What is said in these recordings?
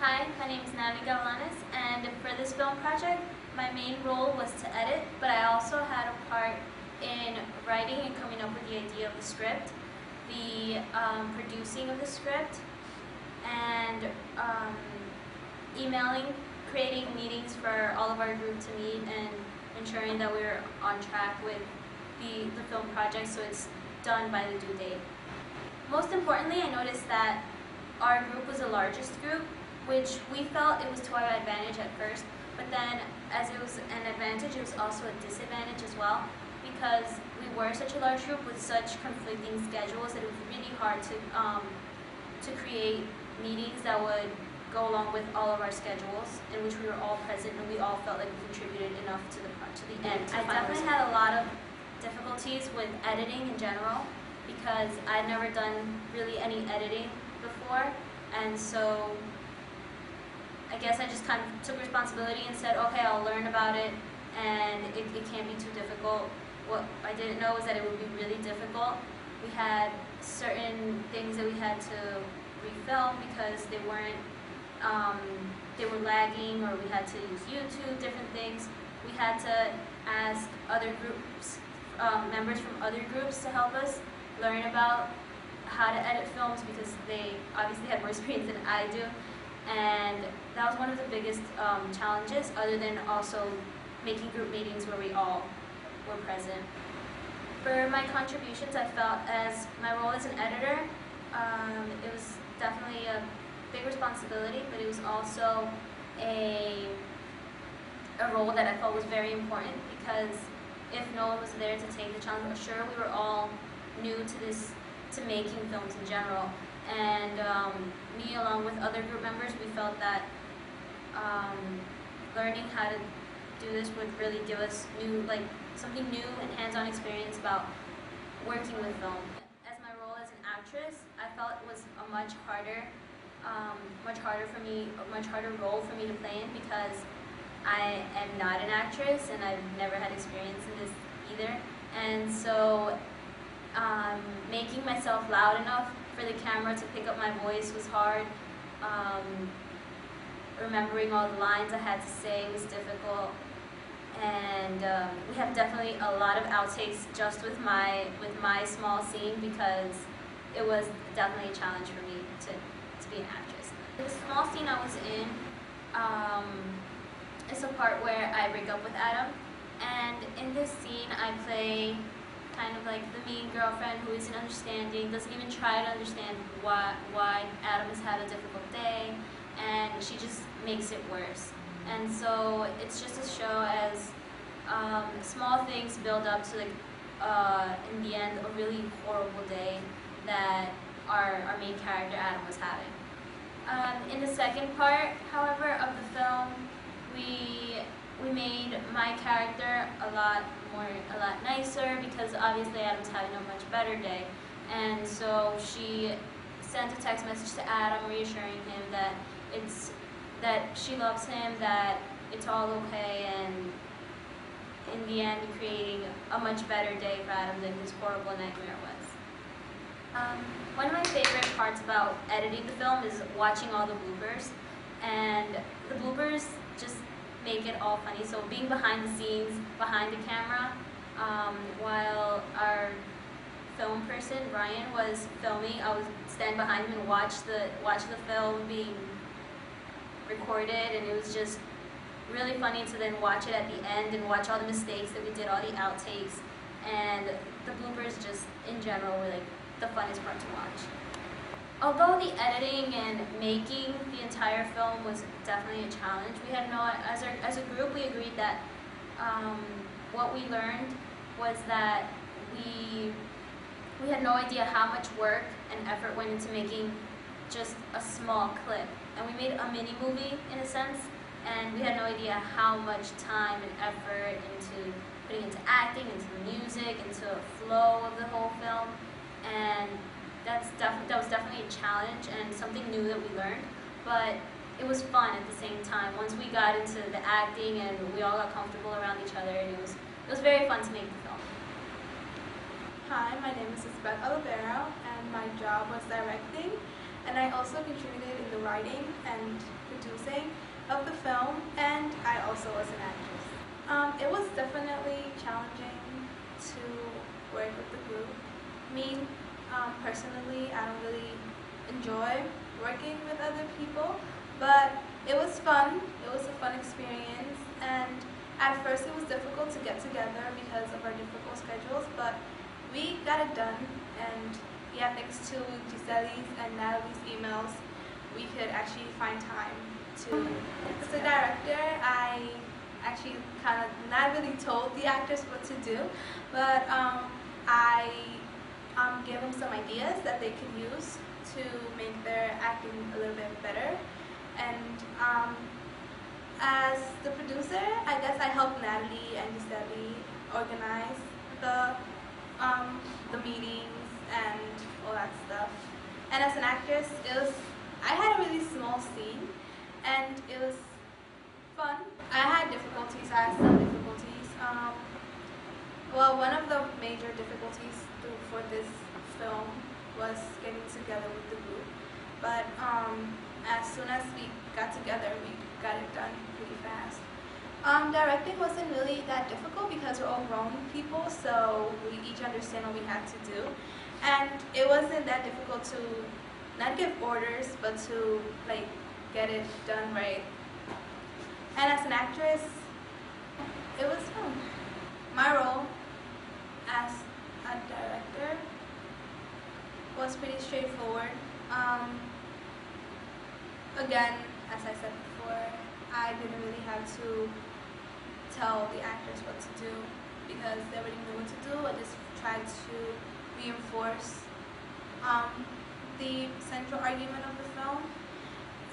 Hi, my name is Natalie and for this film project, my main role was to edit, but I also had a part in writing and coming up with the idea of the script, the producing of the script, and emailing, creating meetings for all of our group to meet, and ensuring that we're on track with the film project so it's done by the due date. Most importantly, I noticed that our group was the largest group, which we felt it was to our advantage at first, but then as it was an advantage, it was also a disadvantage as well, because we were such a large group with such conflicting schedules that it was really hard to create meetings that would go along with all of our schedules, in which we were all present and we all felt like we contributed enough to the end. I definitely had a lot of difficulties with editing in general, because I'd never done really any editing before, and so I guess I just kind of took responsibility and said, okay, I'll learn about it, and it can't be too difficult. What I didn't know was that it would be really difficult. We had certain things that we had to refilm because they weren't, they were lagging, or we had to use YouTube, different things. We had to ask other groups, members from other groups to help us learn about how to edit films, because they obviously had more experience than I do. And that was one of the biggest challenges, other than also making group meetings where we all were present. For my contributions, I felt as my role as an editor, it was definitely a big responsibility, but it was also a role that I felt was very important, because if no one was there to take the challenge, sure, we were all new to making films in general. And me, along with other group members, we felt that learning how to do this would really give us something new and hands-on experience about working with film. As my role as an actress, I felt it was a much harder role for me to play in, because I am not an actress and I've never had experience in this either. And so making myself loud enough for the camera to pick up my voice was hard. Remembering all the lines I had to say was difficult. And we have definitely a lot of outtakes just with my small scene, because it was definitely a challenge for me to be an actress. The small scene I was in is a part where I break up with Adam, and in this scene I play kind of like the mean girlfriend who isn't understanding, doesn't even try to understand why Adam has had a difficult day, and she just makes it worse. And so it's just a show as small things build up to, in the end, a really horrible day that our main character Adam was having. In the second part, however, of the film, we made my character a lot nicer, because obviously Adam's having a much better day, and so she sent a text message to Adam reassuring him that she loves him, that it's all okay, and in the end creating a much better day for Adam than his horrible nightmare was. One of my favorite parts about editing the film is watching all the bloopers, and the bloopers just make it all funny. So being behind the scenes, behind the camera, while our film person, Ryan, was filming, I would stand behind him and watch the film being recorded, and it was just really funny to then watch it at the end and watch all the mistakes that we did, all the outtakes, and the bloopers just in general were like the funnest part to watch. Although the editing and making the entire film was definitely a challenge, we had as a group we agreed that what we learned was that we had no idea how much work and effort went into making just a small clip. And we made a mini movie in a sense, and we had no idea how much time and effort into putting into acting, into the music, into the flow of the whole film. And that was definitely a challenge and something new that we learned, but it was fun at the same time. Once we got into the acting and we all got comfortable around each other, and it was very fun to make the film. Hi, my name is Lizbeth and my job was directing, and I also contributed in the writing and producing of the film, and I also was an actress. It was definitely challenging to work with the group. Me, personally, I don't really enjoy working with other people, but it was fun. It was a fun experience, and at first it was difficult to get together because of our difficult schedules, but we got it done, and yeah, thanks to Giselle's and Natalie's emails, we could actually find time to. As a director, I actually kind of not really told the actors what to do, but I gave them some ideas that they could use to make their acting a little bit better. And as the producer, I guess I helped Natalie and Giselle organize the meetings and all that stuff. And as an actress, I had a really small scene, and it was fun. I had difficulties. I had some difficulties. Well, one of the major difficulties for this film was getting together with the group. But as soon as we got together, we got it done pretty fast. Directing wasn't really that difficult because we're all grown people, so we each understand what we had to do. And it wasn't that difficult to not give orders, but to get it done right. And as an actress, it was fun. My role as a director was pretty straightforward. Again, as I said before, I didn't really have to tell the actors what to do because they already knew what to do. I just tried to reinforce the central argument of the film,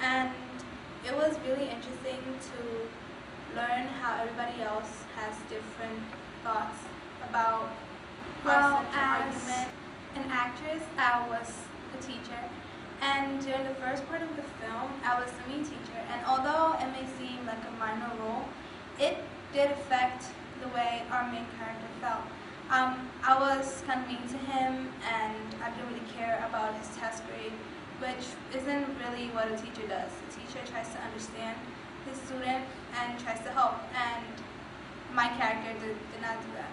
and it was really interesting to learn how everybody else has different thoughts about our central argument. An actress, I was a teacher, and during the first part of the film, I was the mean teacher, and although it may seem like a minor role, it did affect the way our main character felt. I was kind of mean to him, and I didn't really care about his test grade, which isn't really what a teacher does. A teacher tries to understand his student and tries to help, and my character did not do that.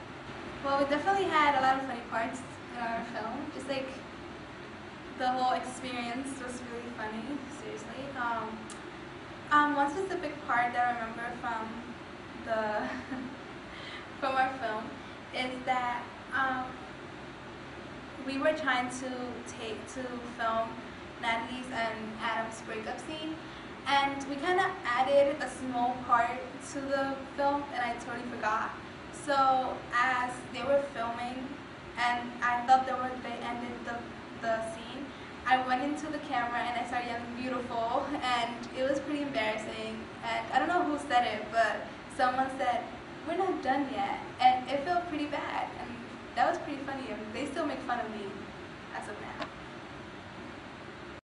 Well, we definitely had a lot of funny parts in our film. Just the whole experience was really funny, seriously. One specific part that I remember from from our film is that we were trying to film Natalie's and Adam's breakup scene, and we kind of added a small part to the film, and I totally forgot. So as they were filming, and I thought they ended the scene, I went into the camera and I started yelling "beautiful," and it was pretty embarrassing. And I don't know who said it, but someone said, "We're not done yet," and it felt pretty bad. And that was pretty funny. They still make fun of me as of now.